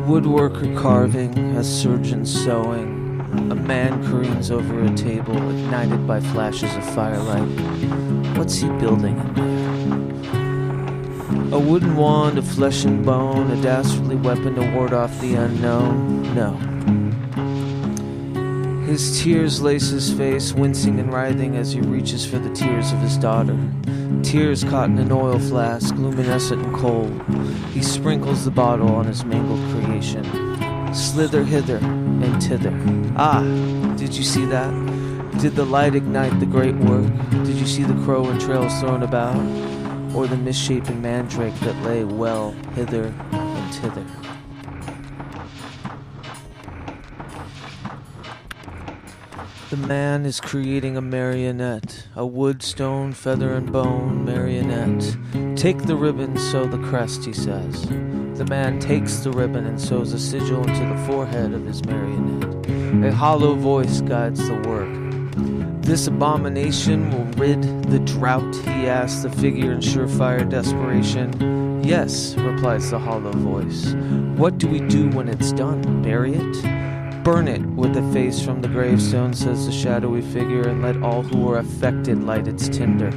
Woodworker carving, a surgeon sewing. A man careens over a table, ignited by flashes of firelight. What's he building in there? A wooden wand of flesh and bone, a dastardly weapon to ward off the unknown? No. His tears lace his face, wincing and writhing as he reaches for the tears of his daughter. Tears caught in an oil flask, luminescent and cold. He sprinkles the bottle on his mangled creation. Slither hither and thither. Ah, did you see that? Did the light ignite the great work? Did you see the crow and trails thrown about? Or the misshapen mandrake that lay well hither and thither? The man is creating a marionette, a wood, stone, feather, and bone marionette. Take the ribbon, sew the crest, he says. The man takes the ribbon and sews a sigil into the forehead of his marionette. A hollow voice guides the work. This abomination will rid the drought, he asks the figure in surefire desperation. Yes, replies the hollow voice. What do we do when it's done? Bury it? Burn it with the face from the gravestone, says the shadowy figure, and let all who are affected light its tinder.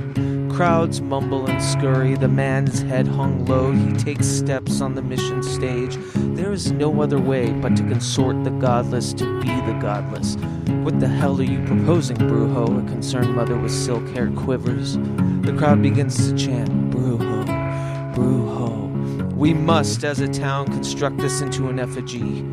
Crowds mumble and scurry, the man's head hung low, he takes steps on the mission stage. There is no other way but to consort the godless to be the godless. What the hell are you proposing, Brujo? A concerned mother with silk hair quivers. The crowd begins to chant, Brujo, Brujo. We must, as a town, construct this into an effigy.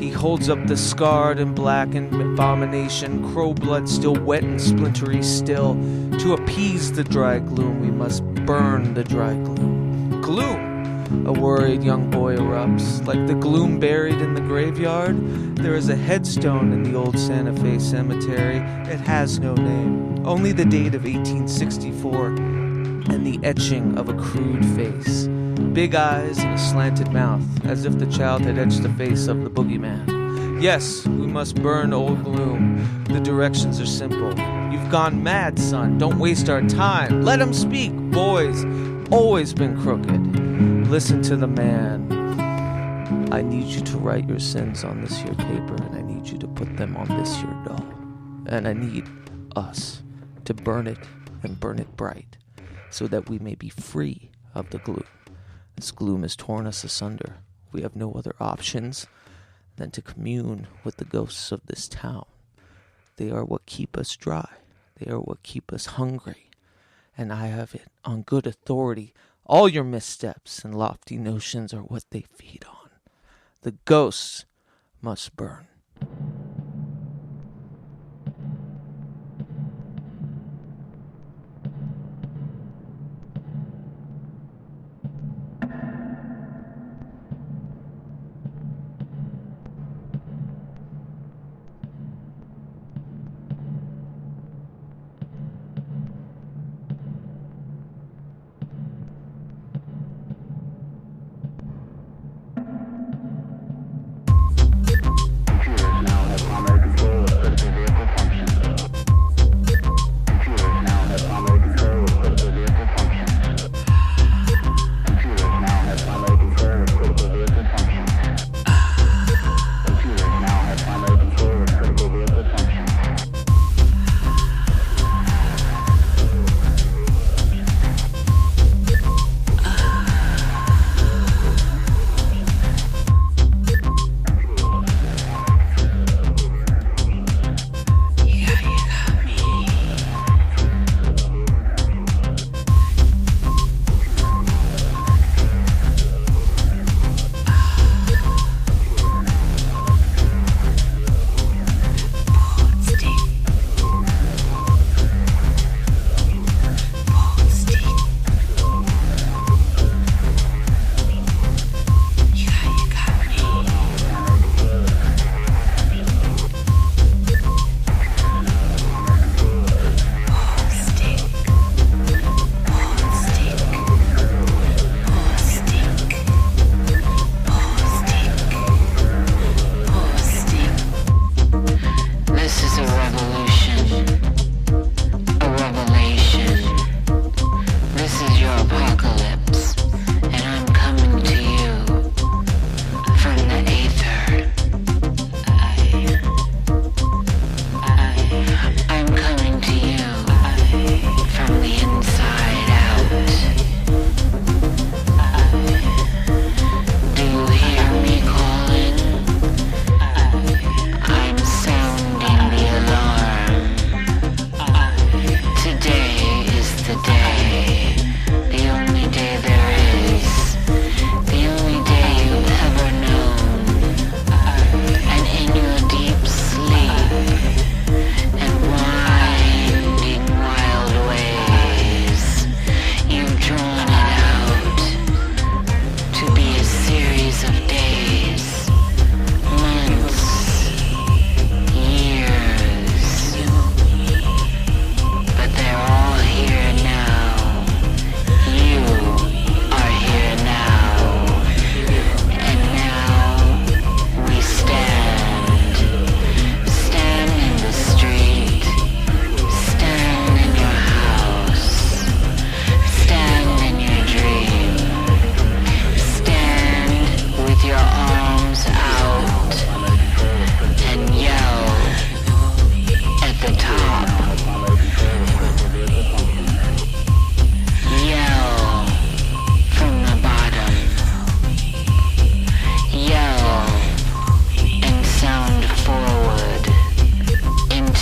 He holds up the scarred and blackened abomination, crow blood still wet and splintery still. To appease the dry gloom, we must burn the dry gloom. Gloom! A worried young boy erupts. Like the gloom buried in the graveyard, there is a headstone in the old Santa Fe cemetery. It has no name, only the date of 1864, and the etching of a crude face. Big eyes and a slanted mouth, as if the child had etched the face of the boogeyman. Yes, we must burn old gloom. The directions are simple. You've gone mad, son. Don't waste our time. Let him speak. Boys, always been crooked. Listen to the man. I need you to write your sins on this here paper, and I need you to put them on this here doll. And I need us to burn it and burn it bright, so that we may be free of the gloom. This gloom has torn us asunder. We have no other options than to commune with the ghosts of this town. They are what keep us dry. They are what keep us hungry. And I have it on good authority. All your missteps and lofty notions are what they feed on. The ghosts must burn.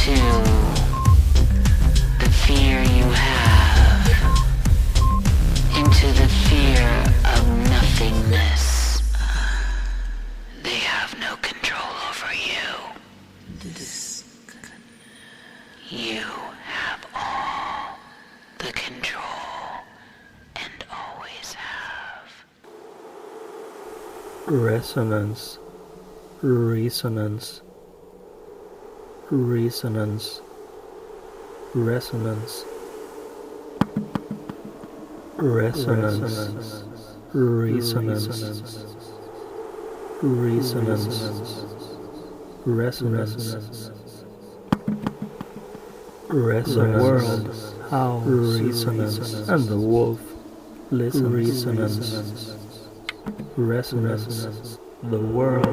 into the fear you have, into the fear of nothingness. They have no control over you. You have all the control and always have. Resonance, resonance, resonance, resonance, resonance, resonance, resonance, resonance. The world howls resonance, and the wolf listens. Resonance, resonance. The world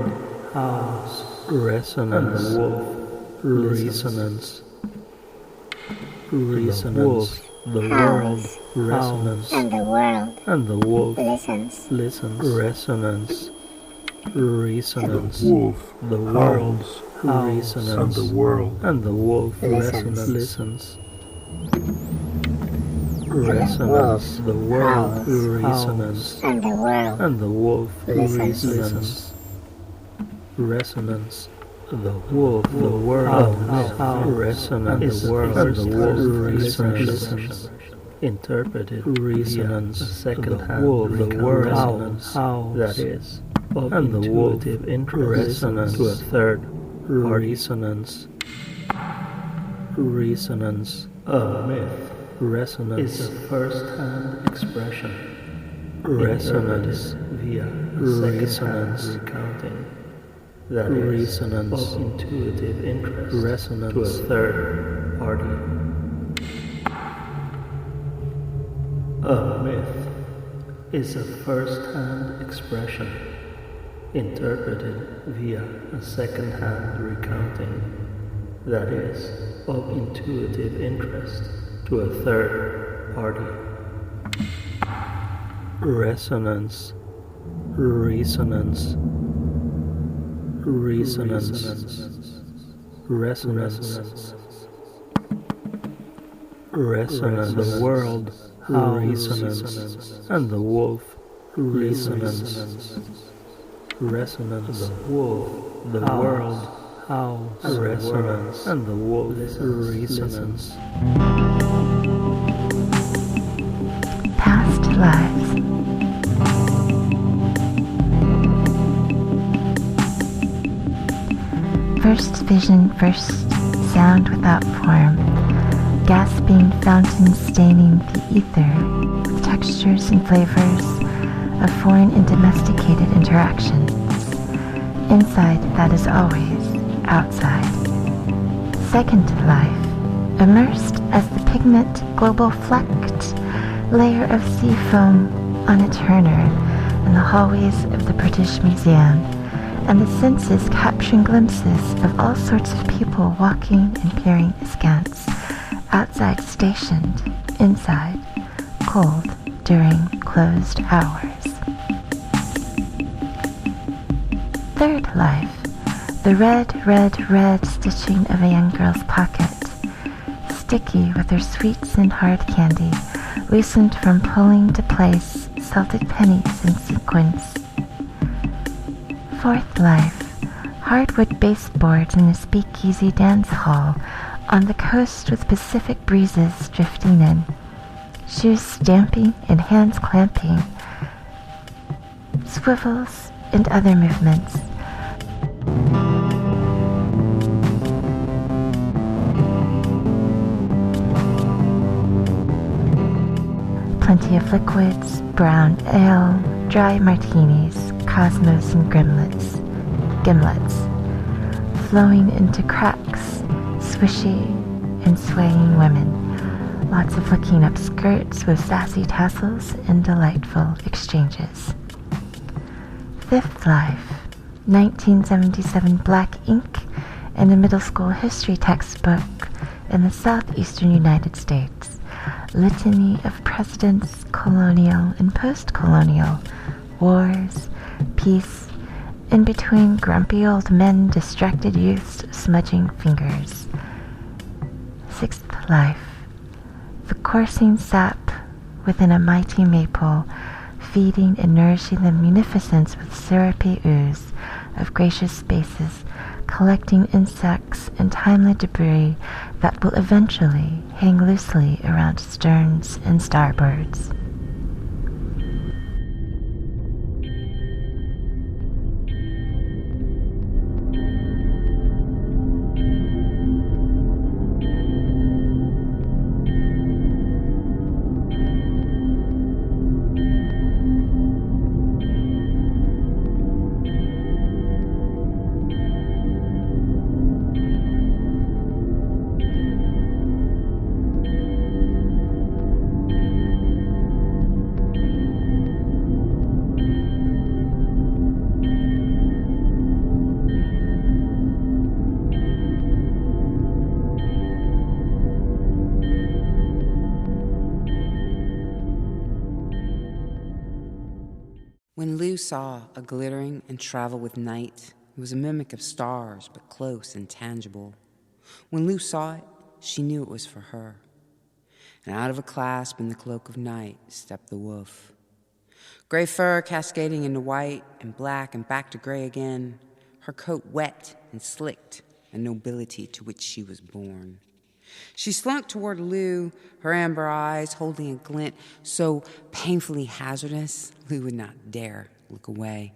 howls resonance, and the wolf resonance. Resonance. The world resonance, and the world and the wolf listens. Resonance. Resonance. The world Resonance, and the world and the wolf listens. Resonance, the world resonance, and the world and the wolf listens. Resonance, the wolf, the world resonance, the world and the wolf listens. Interpreted resonance, second hand, the word howls, that is, and the wolf resonance to a third. Resonance, resonance, a myth. Resonance is a first-hand expression. Resonance via resonance recounting. That is, resonance of intuitive interest. Resonance to a third party. A myth is a first-hand expression interpreted via a second-hand recounting, that is, of intuitive interest to a third party. Resonance, resonance, resonance, resonance, resonance. The world resonance, and the wolf resonance. Resonance, the wolf, the world howls, resonance, and the wolf resonance. Past lives. First vision, first sound without form, gasping fountains staining the ether with textures and flavors of foreign and domesticated interactions. Inside, that is always outside. Second life, immersed as the pigment global flecked layer of sea foam on a turner in the hallways of the British Museum, and the senses capturing glimpses of all sorts of people walking and peering askance, outside stationed, inside, cold during closed hours. Third life, the red stitching of a young girl's pocket, sticky with her sweets and hard candy, loosened from pulling to place salted pennies in sequins. Fourth life, hardwood baseboards in a speakeasy dance hall on the coast with Pacific breezes drifting in, shoes stamping and hands clamping, swivels and other movements. Plenty of liquids, brown ale, dry martinis, cosmos and gimlets, flowing into cracks, swishy and swaying women, lots of looking up skirts with sassy tassels and delightful exchanges. Fifth life, 1977 black ink in a middle school history textbook in the southeastern United States. Litany of presidents, colonial and post-colonial, wars, peace, in between grumpy old men, distracted youths smudging fingers. Sixth life. The coursing sap within a mighty maple, feeding and nourishing the munificence with syrupy ooze of gracious spaces, collecting insects and timely debris that will eventually hang loosely around sterns and starboards. When Lou saw a glittering and travel with night, it was a mimic of stars, but close and tangible. When Lou saw it, she knew it was for her. And out of a clasp in the cloak of night stepped the wolf. Gray fur cascading into white and black and back to gray again, her coat wet and slicked, a nobility to which she was born. She slunk toward Lou, her amber eyes holding a glint so painfully hazardous, Lou would not dare look away.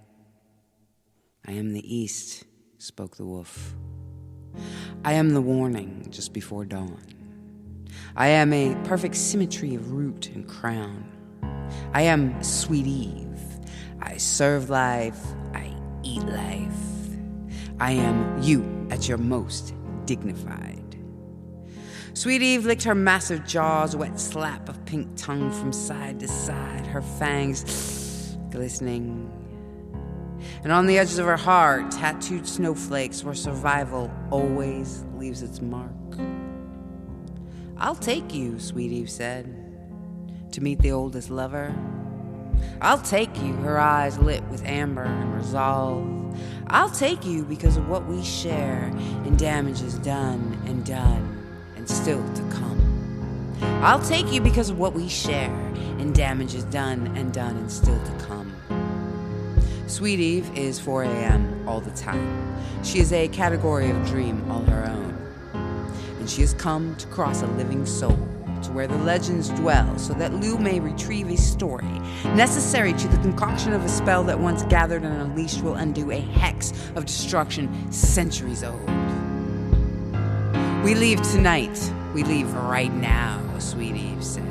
"I am the east," spoke the wolf. "I am the warning just before dawn. I am a perfect symmetry of root and crown. I am sweet Eve. I serve life, I eat life. I am you at your most dignified." Sweet Eve licked her massive jaws, a wet slap of pink tongue from side to side, her fangs glistening. And on the edges of her heart, tattooed snowflakes where survival always leaves its mark. "I'll take you," Sweet Eve said, "to meet the oldest lover. I'll take you," her eyes lit with amber and resolve. "I'll take you because of what we share in damages done and still to come. I'll take you because of what we share in damages done and still to come." Sweet Eve is 4 a.m. all the time. She is a category of dream all her own. And she has come to cross a living soul to where the legends dwell so that Lou may retrieve a story necessary to the concoction of a spell that once gathered and unleashed will undo a hex of destruction centuries old. "We leave tonight. We leave right now," Sweet Eve said.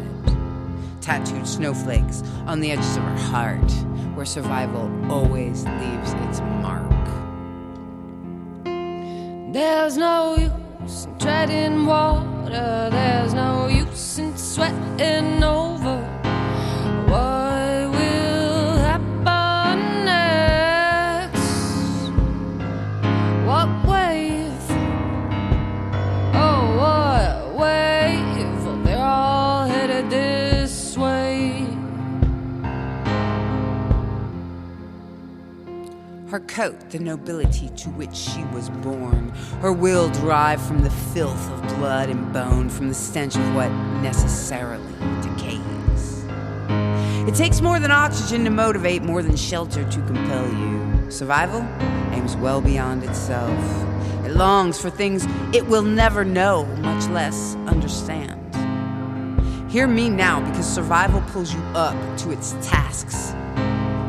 Tattooed snowflakes on the edges of her heart, where survival always leaves its mark. There's no use in treading water. There's no use in sweating over what will happen next. What wave? Oh, what wave? Well, they're all headed this way. Her coat, the nobility to which she was born. Her will derived from the filth of blood and bone, from the stench of what necessarily decays. It takes more than oxygen to motivate, more than shelter to compel you. Survival aims well beyond itself. It longs for things it will never know, much less understand. Hear me now, because survival pulls you up to its tasks.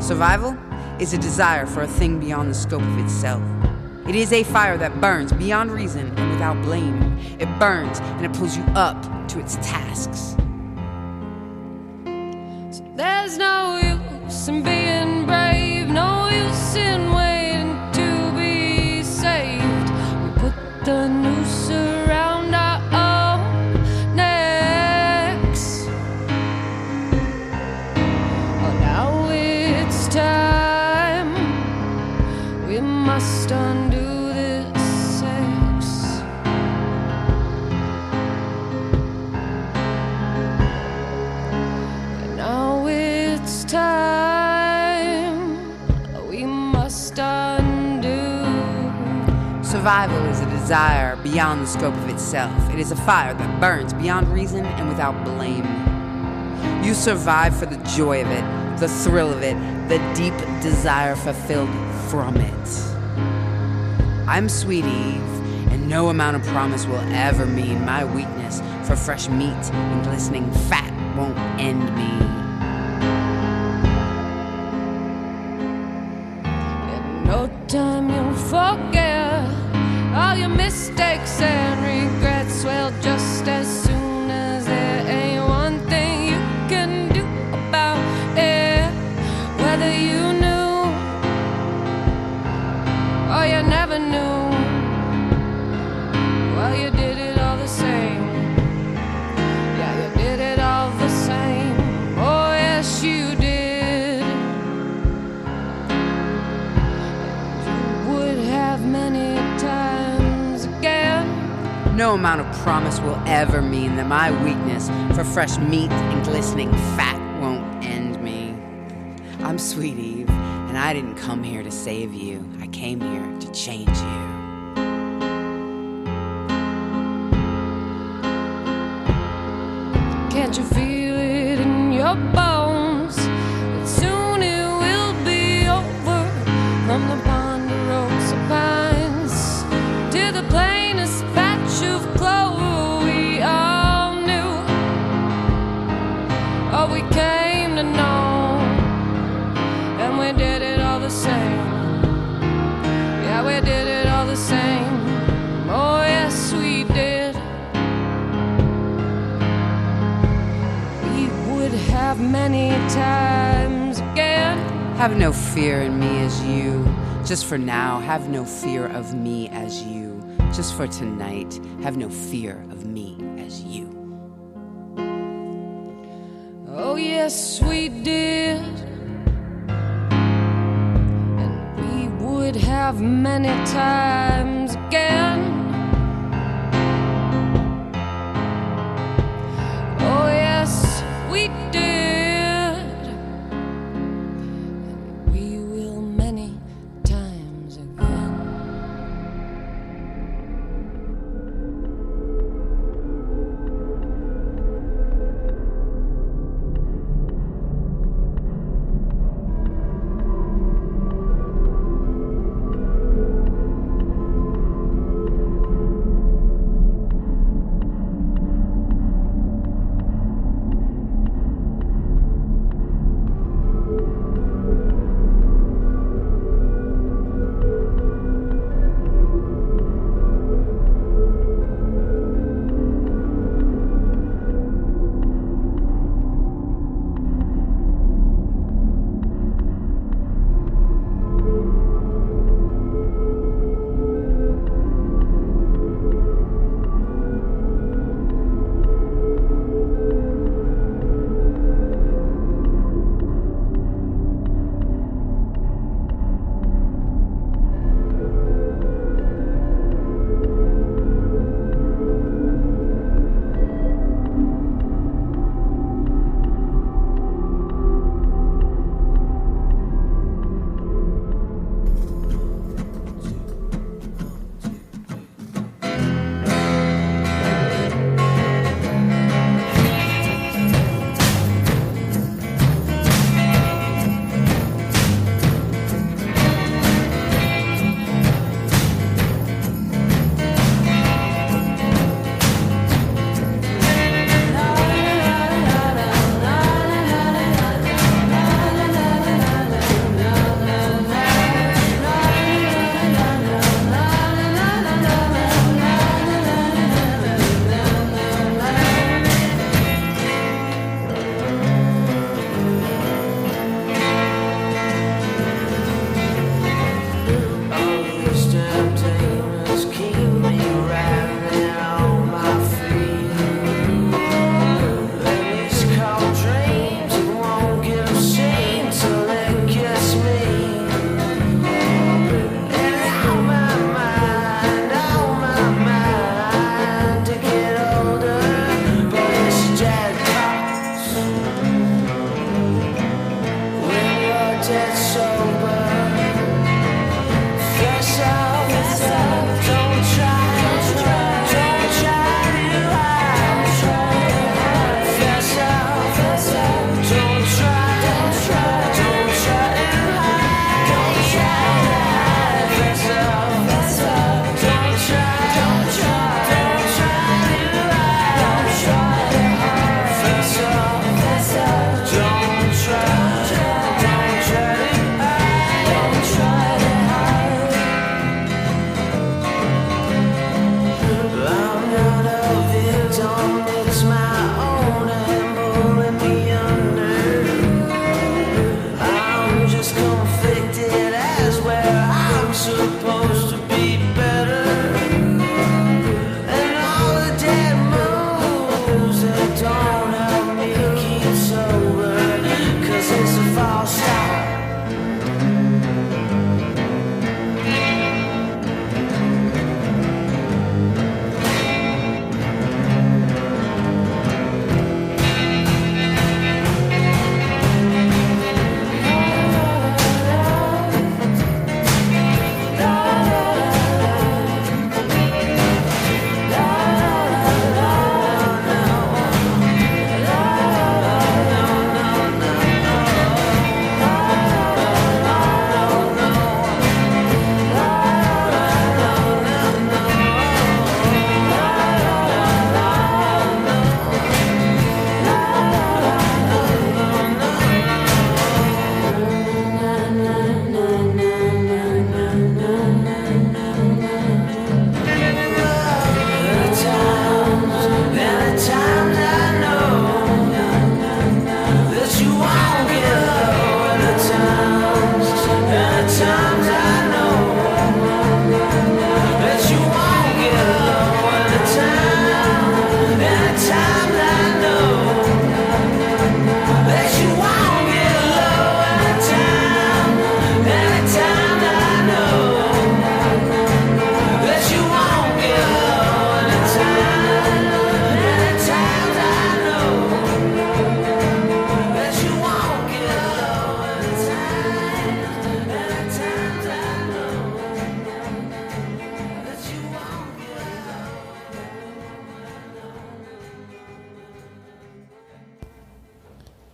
Survival is a desire for a thing beyond the scope of itself. It is a fire that burns beyond reason and without blame. It burns and it pulls you up to its tasks. So there's no use in being brave, no use in waiting to be saved. We put the noose around our own necks. Oh, now it's time. We must undo this sex. Now it's time. We must undo. Survival is a desire beyond the scope of itself. It is a fire that burns beyond reason and without blame. You survive for the joy of it, the thrill of it, the deep desire fulfilled from it. I'm Sweet Eve, and no amount of promise will ever mean my weakness for fresh meat and glistening fat won't end me. In no time you'll forget all your mistakes and regrets. Well, just as soon as there ain't one thing you can do about it, whether you knew or you never knew, well, you did it all the same. Yeah, you did it all the same. Oh, yes, you did. You would have many times again. No amount of promise will ever mean that my weakness for fresh meat and glistening fat won't end me. I'm Sweet Eve, and I didn't come here to save you. I came here to change you. Can't you feel it in your bones? That soon it will be over. From the ponderosa pines to the plainest patch of clover we all knew. Oh, we came to know, and we did it all the same. Yeah, we did it all the same. Oh, yes, we did. Have many times again. Have no fear in me as you. Just for now, have no fear of me as you. Just for tonight, have no fear of me as you. Oh, yes, we did. And we would have many times again. Oh, yes, we did. And we will many times again.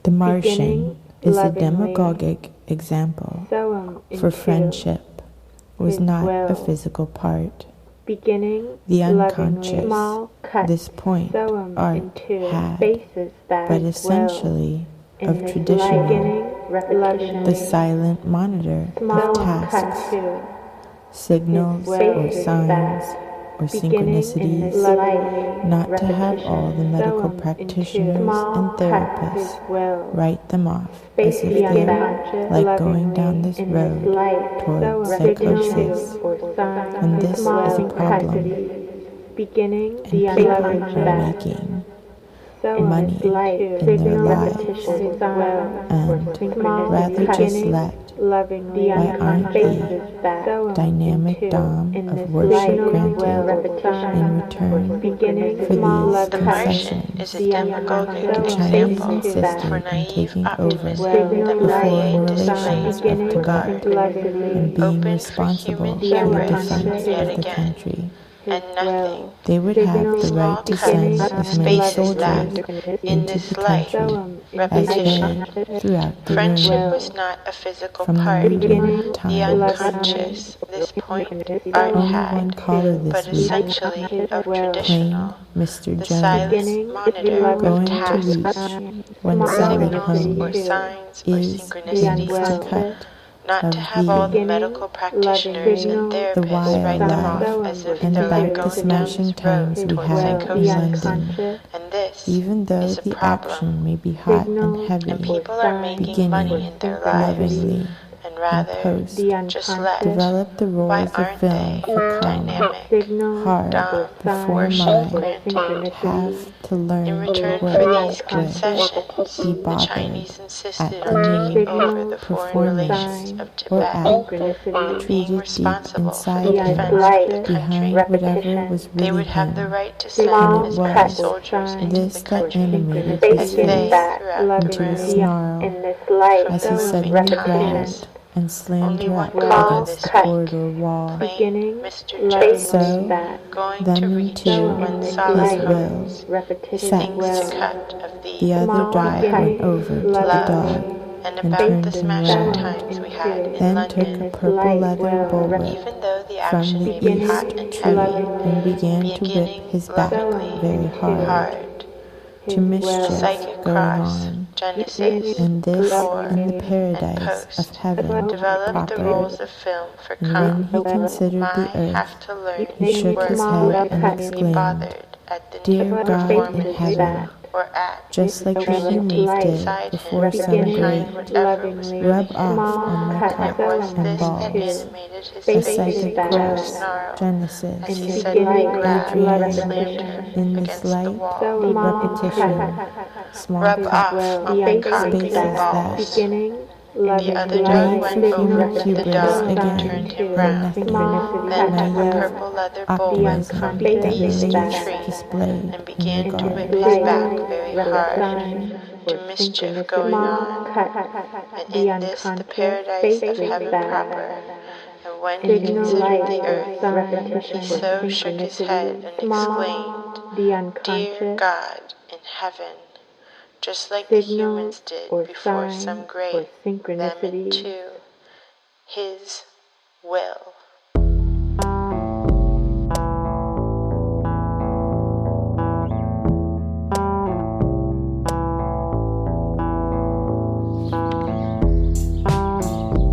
The Martian is a demagogic example, for friendship was not a physical part. The unconscious, this point, art had, but essentially of traditional, the silent monitor of tasks, signals or signs or synchronicities, not to have all the medical practitioners and therapists write them off as if they're like going down this road toward psychosis. And this is a problem. And people are making money in their lives, and rather just let, why aren't the dynamic dom of worship granted in return for these concessions? The Chinese insisted in taking over the foreign relations of Tibet and being responsible for the defense of the country. They would have the right to send as many soldiers into the country as they throughout the Friendship was not a physical part. The unconscious, this point, art had, but essentially of traditional. Mr. The Jones silent monitor of going to tasks, reach when solid home or signs or is synchronicities. to cut Not to have all the medical practitioners and therapists write them off as if and they're about like the going down smashing this road times we towards have in psychosis. London, And this even though is a the problem. action may be hot and heavy, And people are making money in their lives. lovingly, And and rather, post, just let. develop the Why roles of aren't film they for calm, dynamic, hard, dumb, before worship mind, granted? have to learn In return what for these would concessions, be the bothered Chinese insisted at on the taking over the foreign performance relations of or Tibet act and being treated deep responsible for inside the him, defense of the behind country. whatever was They really would have the him. right to send And as it many was soldiers into this the that country animated as his they face throughout the into a room. snarl as he suddenly grabbed and slammed Only her one up call against this the week. corridor wall. Plain Mr. Jones, So, going then to reach into when his solid will, homes, his things sex. to cut of The the other dog went over to the love, dog and and about turned the him smashing around, times we had in then took a London. purple leather bullwhip Even though the from action the may be hot east and tree heavy, and began to whip beginning his back lovingly very hard, to mischief psychic going cross, on, Genesis, and this before in the and paradise of post, heaven developed the proper. rules of film for And when come. he considered My the earth, have to learn he new shook words his who head and be exclaimed, bothered at the "Dear new God in performance heaven," or act. just like the dreaming humans did beside before him some behind great whatever was rub moving. off on my And it cock was and this that balls, animated his a face psychic into a cross, snarl Genesis, as he suddenly grabbed and Adrian, slammed her in this against the light wall. repetition, small Rub off cups, on my cock spaces and that balls. And the other dog made went for over human to the hubris dog and again, turned him and round. nothing, Then took a naive purple leather bullwhip optimism from that the east remains tree displayed and began in to whip regard. his back very hard, to mischief going on. And in this the paradise of heaven proper. And when he considered the earth, he so shook his head and exclaimed, "Dear God in heaven," just like the humans did before some great them into his will.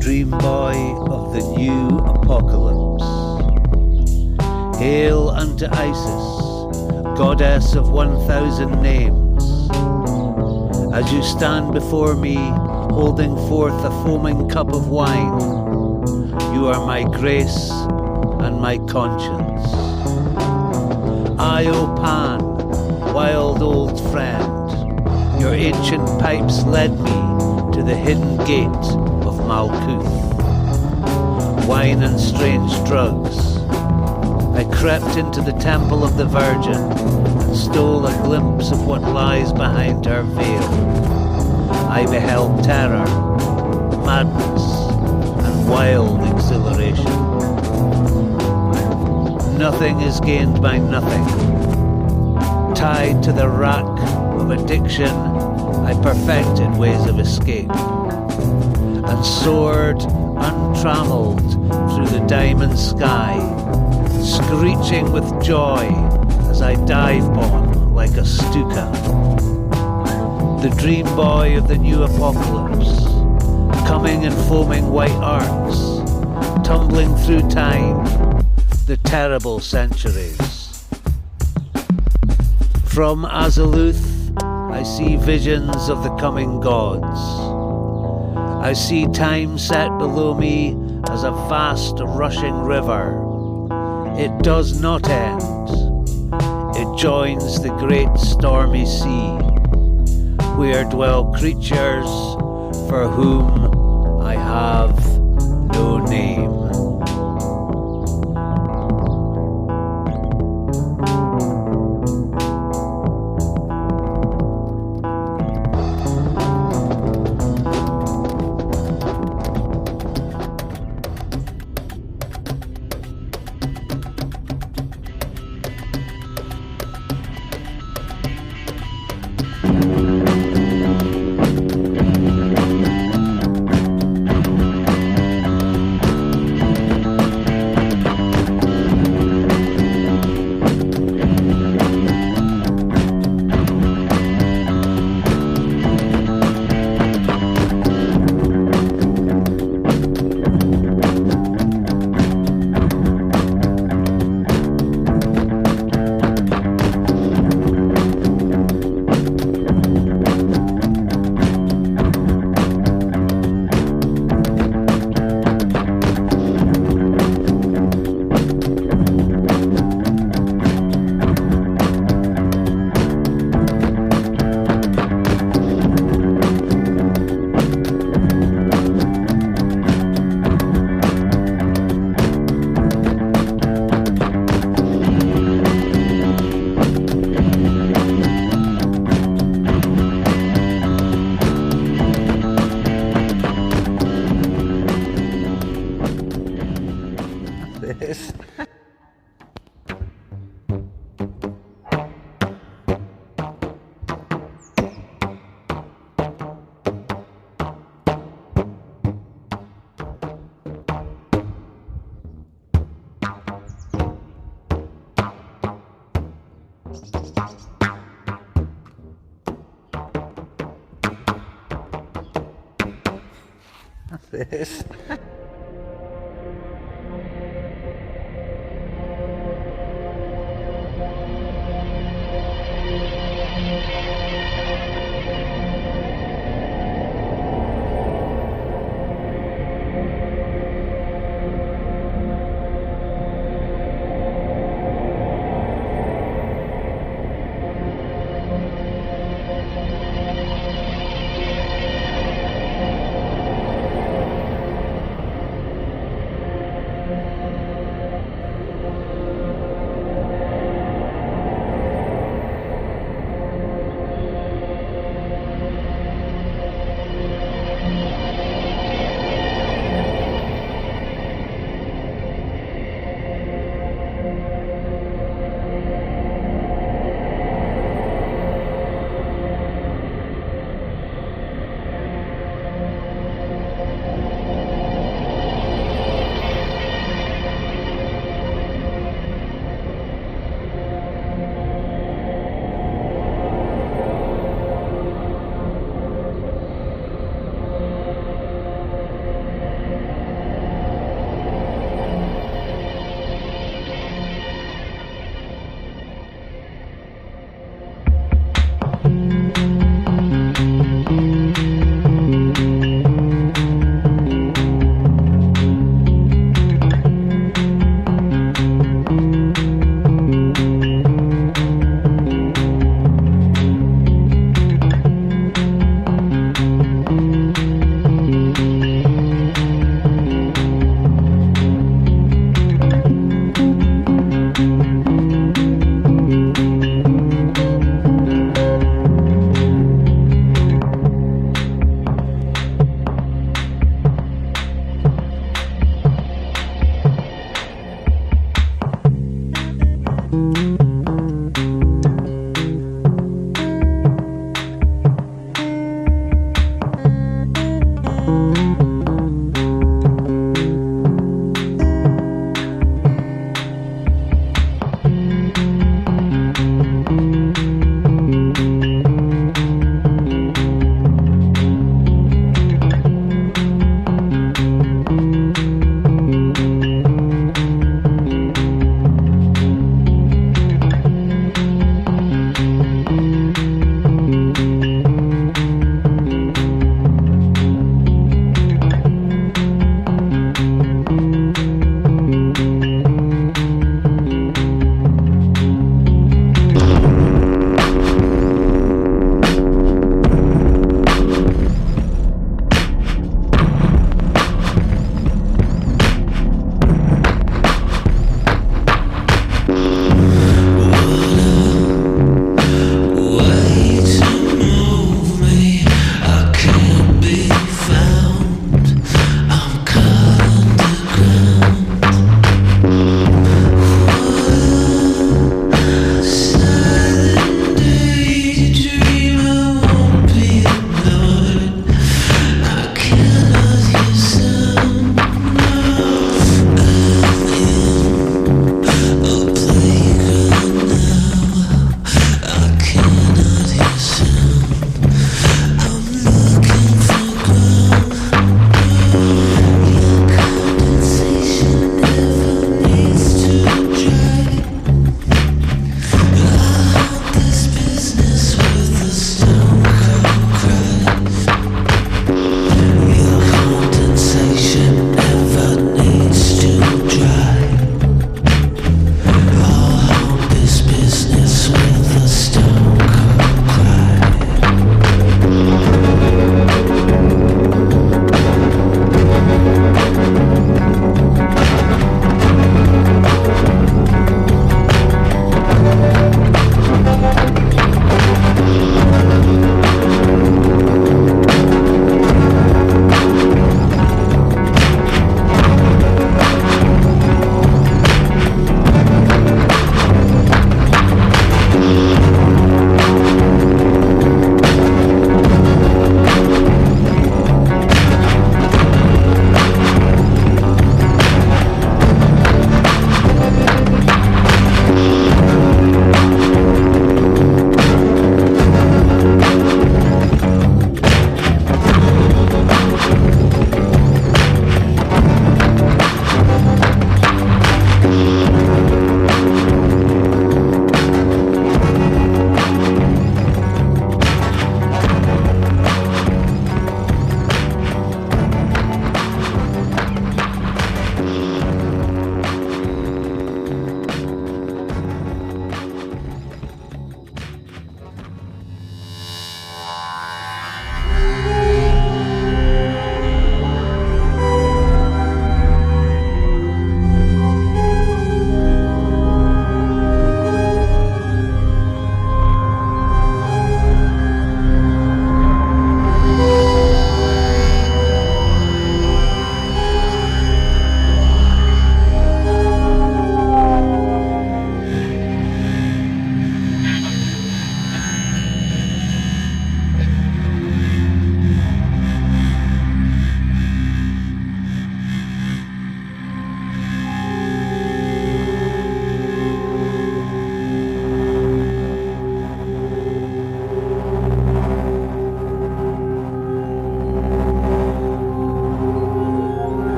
Dream boy of the new apocalypse. Hail unto Isis, goddess of 1,000 names. As you stand before me, holding forth a foaming cup of wine, you are my grace and my conscience. I, O Pan, wild old friend, your ancient pipes led me to the hidden gate of Malkuth. Wine and strange drugs. I crept into the temple of the Virgin and stole a glimpse of what lies behind her veil. I beheld terror, madness, and wild exhilaration. Nothing is gained by nothing. Tied to the rack of addiction, I perfected ways of escape and soared untrammeled through the diamond sky, screeching with joy as I dive bomb like a Stuka. The dream boy of the new apocalypse, coming in foaming white arcs, tumbling through time, the terrible centuries. From Azaluth, I see visions of the coming gods. I see time set below me as a vast rushing river. It does not end. It joins the great stormy sea, where dwell creatures for whom I have no name. This